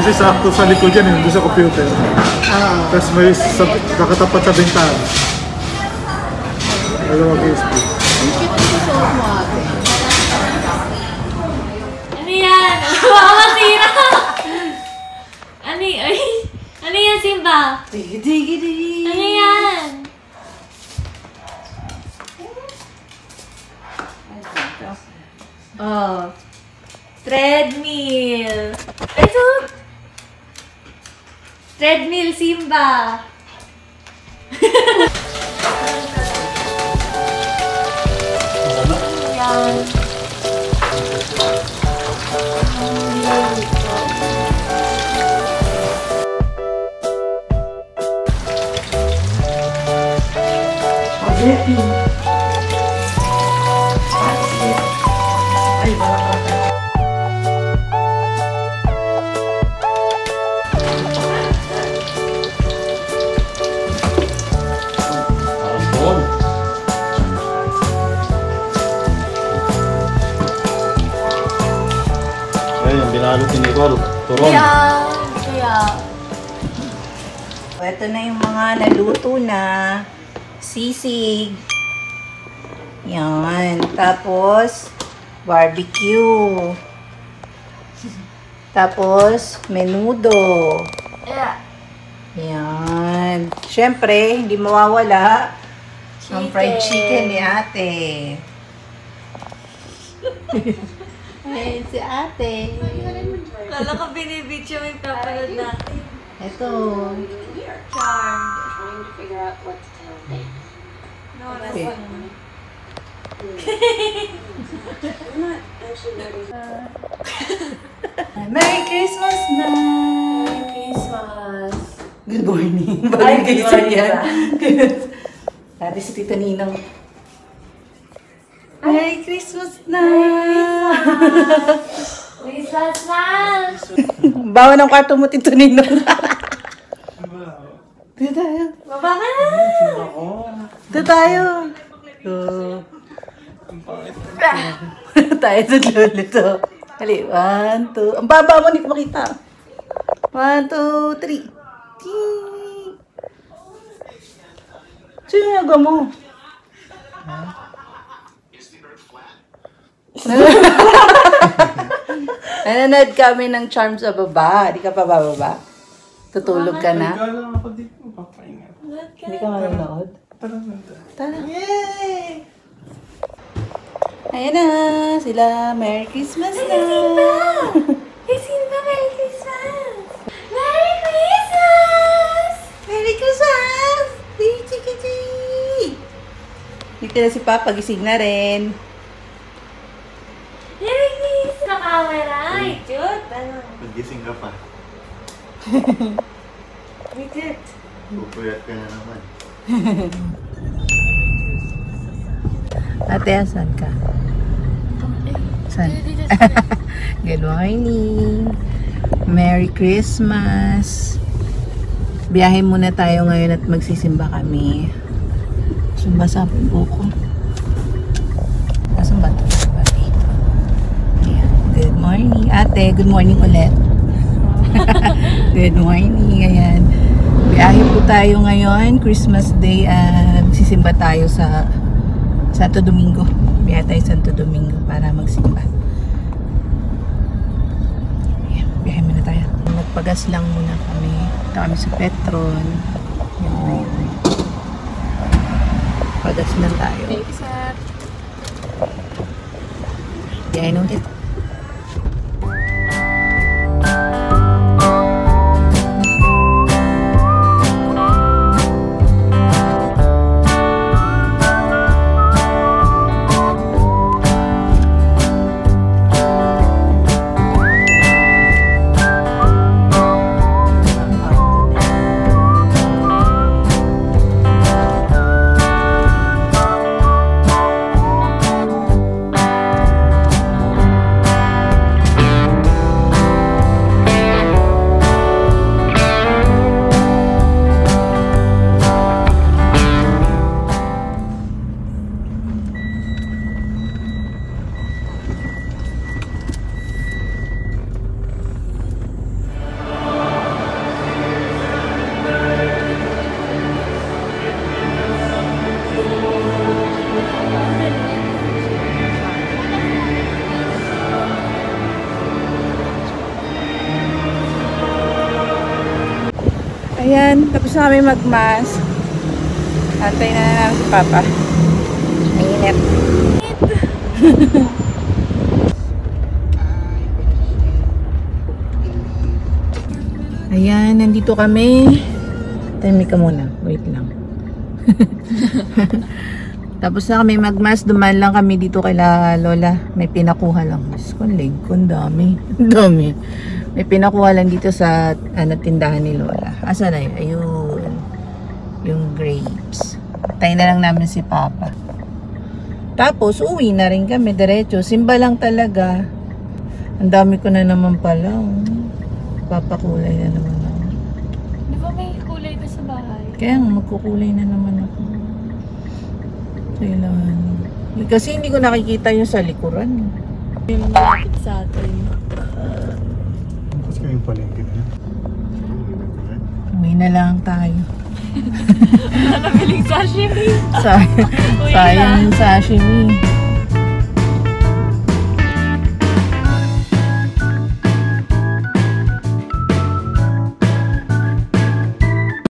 Kasi sakto sa likod yan, doon sa computer. Tapos may kakatapat sa bintana. Dalawang USB. Ang cute yung suot mo ate. Ano yan? Baka masira! Ano yan, Simba? Digi. Ano yan? Oh. Treadmill. Ito. Treadmill, Simba. Yan. Ay, wala ka. Ayun, binalot ni Nicole. Turon. Kaya. Ito na yung mga naluto na. Sisig. Yan. Tapos, barbecue. Tapos, menudo. Yeah. Yan. Siyempre, hindi mawawala ang fried chicken ni ate. Ayan si ate. Kala ko binibidyo may papalad natin. Ito. Charmed. Trying to figure out what to tell them. No, Okay. I'm not actually noticing. Merry Christmas na! Merry Christmas. Good morning. Ay, Bagay good gising morning yan. ba? Dati si Tita Ninang. Merry Christmas na! Christmas na! Bawa ng kwarto mo, Tita Ninang. Dito tayo. Baba ka na! Dito tayo. Tayo sa lolo to. Hali, 1, 2. Ang baba mo, hindi ko makita. 1, 2, 3. Sino yung nagawa mo? Nanonood kami ng Charm sa baba. Di ka pa bababa? Tutulog ka na? Kala ako dito, papahinga. Hindi ka manonood? Tara na. Tara. Yay! Ayan na sila. Merry Christmas na! Hey, Simba! Merry Christmas! Merry Christmas! Merry Christmas! Chiki-chiki! Dito na si Papa. Gising na rin. Merry Christmas! Sa camera! Ay, cute! Ano? Pag-gising ka pa. Ay, cute! Pupuyat ka na naman. Ate, asan ka? Saan? Good morning! Merry Christmas! Biyahe muna tayo ngayon at magsisimba kami. Sumba sa buko. Asan ba ito? Ayan. Good morning. Ate, good morning ulit. Good morning. Ayan. Biyahe po tayo ngayon. Christmas Day. Magsisimba tayo sa Santo Domingo. Biyahe tayo Santo Domingo para magsimba. Ayan. Biyahe muna tayo. Nagpagas lang muna kami. Ito kami sa Petron. Ayan. Pagas na tayo. Thank you, sir. Biyahe na ulit. Ayan, tapos na kami mag-mass. Antay na namin si Papa. Mainit. Ayan, nandito kami. Time ka muna. Wait lang. Tapos na kami mag-mass. Dumaan lang kami dito kay Lola. May pinakuha lang. Diyos ko, leg ko. Ang dami. Ang dami. May pinakuha lang dito sa tindahan ni Lola. Asa na yun? Ayun. Yung grapes. Tayo na lang namin si Papa. Tapos, uwi na rin kami. Diretso. Simba lang talaga. Ang dami ko na naman pala. Oh. Papakulay na naman ako. Di ba may kulay ka sa bahay? Kaya nga, magkukulay na naman ako. Kailangan. Kasi hindi ko nakikita yung sa likuran. Yung malapit sa atin. Tapos kayong palengke na yan. Uwi na lang tayo. Nabiling sashimi. Sayang yung sashimi.